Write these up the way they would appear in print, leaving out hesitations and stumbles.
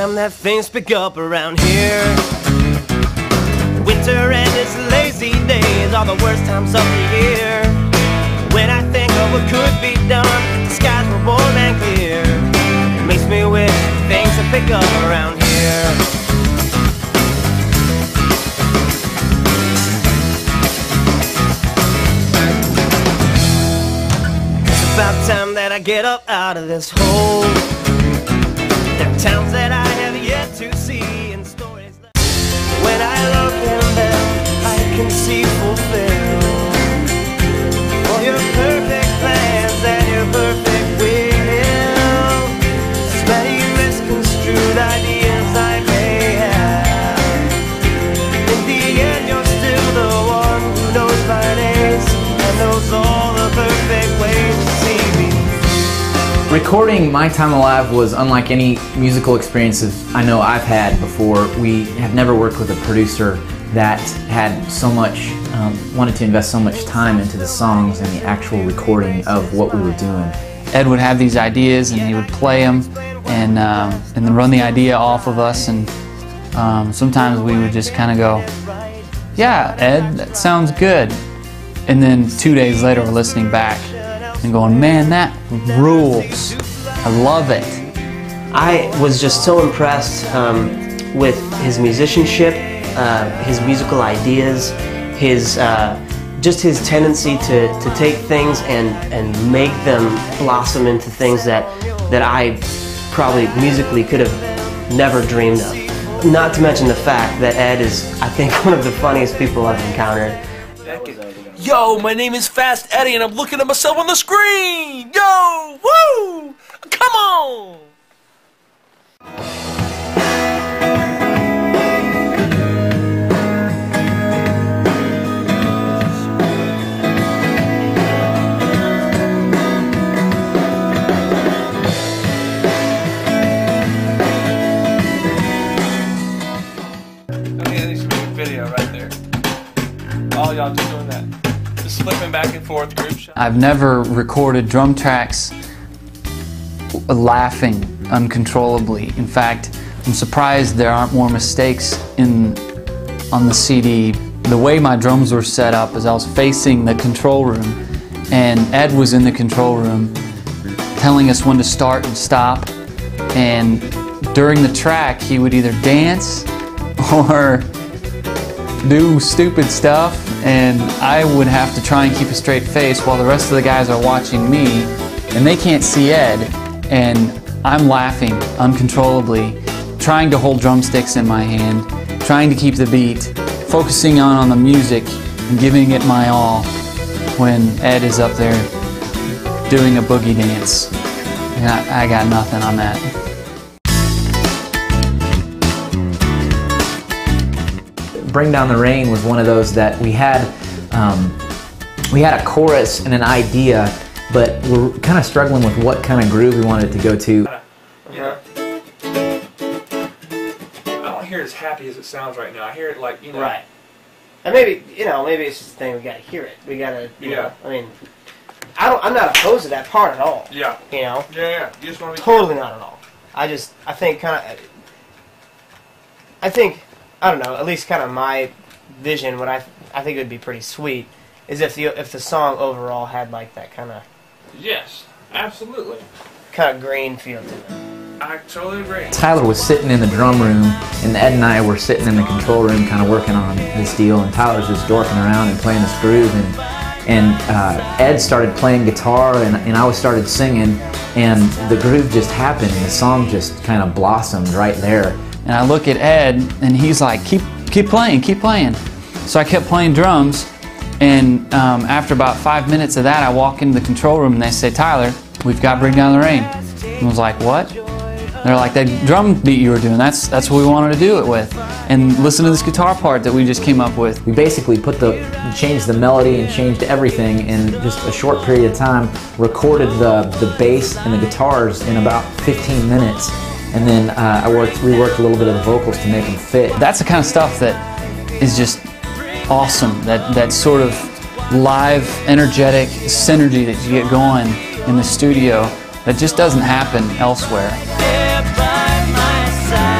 time that things pick up around here. Winter and its lazy days are the worst times of the year. When I think of what could be done, the skies were warm and clear. It makes me wish things would pick up around here. It's about time that I get up out of this hole. There are towns that I have yet to see, and stories that when I look in them I can see fulfilled. For your perfect plans and your perfect will, as many misconstrued ideas I may have, in the end you're still the one who knows my days and knows all the perfect ways to see me. Recording My Time Alive was unlike any musical experiences I know I've had before. We have never worked with a producer that had so much, wanted to invest so much time into the songs and the actual recording of what we were doing. Ed would have these ideas and he would play them and then run the idea off of us, and sometimes we would just kind of go, yeah, Ed, that sounds good. And then 2 days later we're listening back and going, man, that rules. I love it. I was just so impressed with his musicianship, his musical ideas, his just his tendency to take things and make them blossom into things that I probably musically could have never dreamed of. Not to mention the fact that Ed is, I think, one of the funniest people I've encountered. Yo, my name is Fast Eddie and I'm looking at myself on the screen! Yo! Woo! Come on! I need to make a video right there. All y'all just doing that. Just flipping back and forth, group shot. I've never recorded drum tracks laughing uncontrollably. In fact, I'm surprised there aren't more mistakes on the CD. The way my drums were set up is I was facing the control room and Ed was in the control room telling us when to start and stop, and during the track he would either dance or do stupid stuff, and I would have to try and keep a straight face while the rest of the guys are watching me and they can't see Ed, and I'm laughing uncontrollably, trying to hold drumsticks in my hand, trying to keep the beat, focusing on the music and giving it my all when Ed is up there doing a boogie dance. And I got nothing on that. Bring Down the Rain was one of those that we had a chorus and an idea, but we're kind of struggling with what kind of groove we wanted to go to. Yeah. I don't hear it as happy as it sounds right now. I hear it like, you know. Right. And maybe, you know, maybe it's just the thing, we gotta hear it. We gotta, you know, I mean, I'm not opposed to that part at all. Yeah. You know? Yeah. You just want to be totally not at all. I think I don't know, at least kind of my vision, what I think it would be pretty sweet, is if the song overall had like that kind of... Yes, absolutely. Kind of green feel to it. I totally agree. Tyler was sitting in the drum room, and Ed and I were sitting in the control room kind of working on this deal, and Tyler's just dorking around and playing this groove, and Ed started playing guitar, and I started singing, and the groove just happened, and the song just kind of blossomed right there. And I look at Ed and he's like, keep playing, keep playing. So I kept playing drums, and after about 5 minutes of that I walk into the control room and they say, Tyler, we've got Bring Down the Rain. And I was like, what? They're like, that drum beat you were doing, that's what we wanted to do it with. And listen to this guitar part that we just came up with. We basically changed the melody and changed everything in just a short period of time, recorded the bass and the guitars in about 15 minutes. And then reworked a little bit of the vocals to make them fit. That's the kind of stuff that is just awesome. That sort of live, energetic synergy that you get going in the studio that just doesn't happen elsewhere. By my side.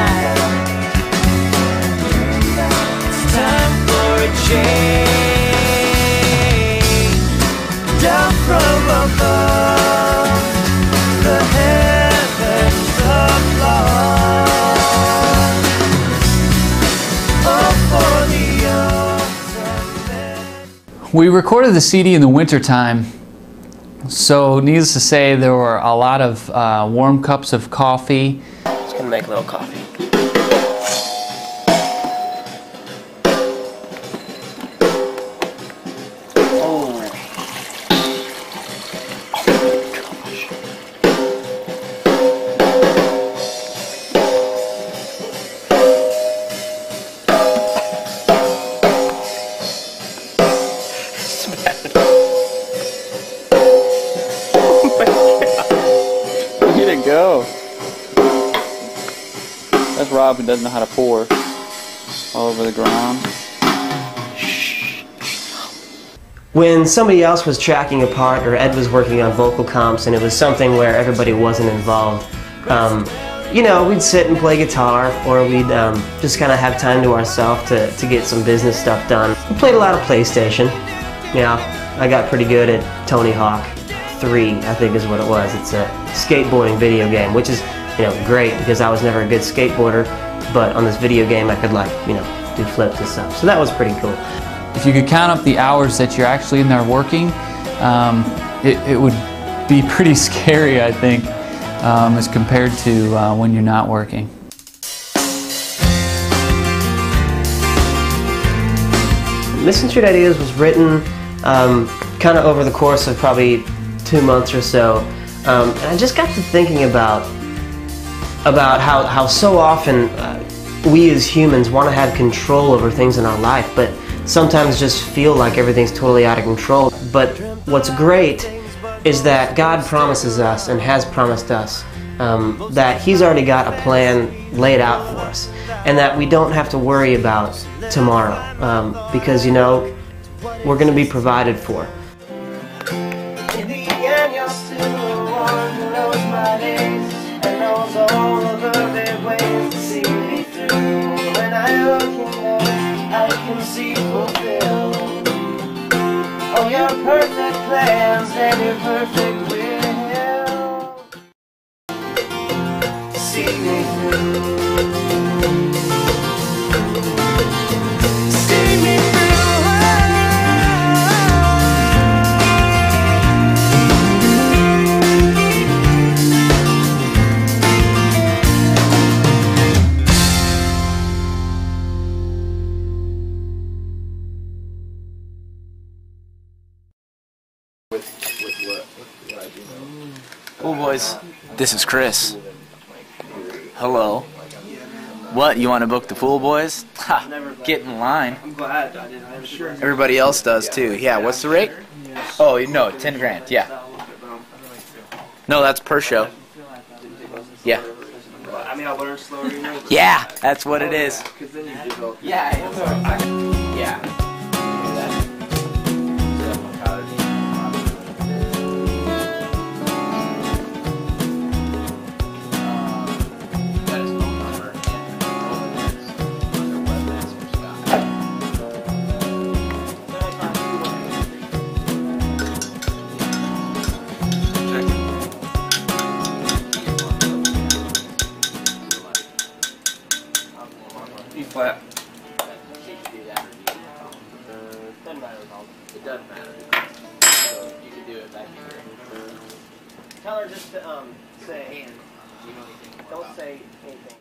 came down from above, the heavens applaud. Oh, for the ultimate. We recorded the CD in the wintertime, so needless to say there were a lot of warm cups of coffee. Just gonna make a little coffee. Way to go. That's Rob who doesn't know how to pour all over the ground. When somebody else was tracking a part, or Ed was working on vocal comps, and it was something where everybody wasn't involved, you know, we'd sit and play guitar, or we'd just kind of have time to ourselves to get some business stuff done. We played a lot of PlayStation. Yeah, I got pretty good at Tony Hawk 3, I think is what it was. It's a skateboarding video game, which is, you know, great because I was never a good skateboarder, but on this video game I could, like, you know, do flips and stuff. So that was pretty cool. If you could count up the hours that you're actually in there working, it would be pretty scary, I think, as compared to when you're not working. Missing Street Ideas was written kind of over the course of probably 2 months or so, and I just got to thinking about how so often we as humans want to have control over things in our life, but sometimes just feel like everything's totally out of control. But what's great is that God promises us, and has promised us, that He's already got a plan laid out for us, and that we don't have to worry about tomorrow, because, you know, we're going to be provided for. In the end, you're still the one who knows my days and knows all of the bad ways to see me through. When I look in there, I can see fulfilled all your perfect plans and your perfect will. See me through. See me through. Well, boys, this is Chris. Hello. What, you want to book the pool, boys? Ha, get in line. I'm glad I didn't. I'm sure. Everybody else does, too. Yeah, what's the rate? Oh, no, 10 grand, yeah. No, that's per show. Yeah. I mean, I learned slower, you know. Yeah, that's what it is. Because then you develop. Yeah. Yeah. Flat. It doesn't matter. So you can do it back here. Tell her just to say, don't say anything.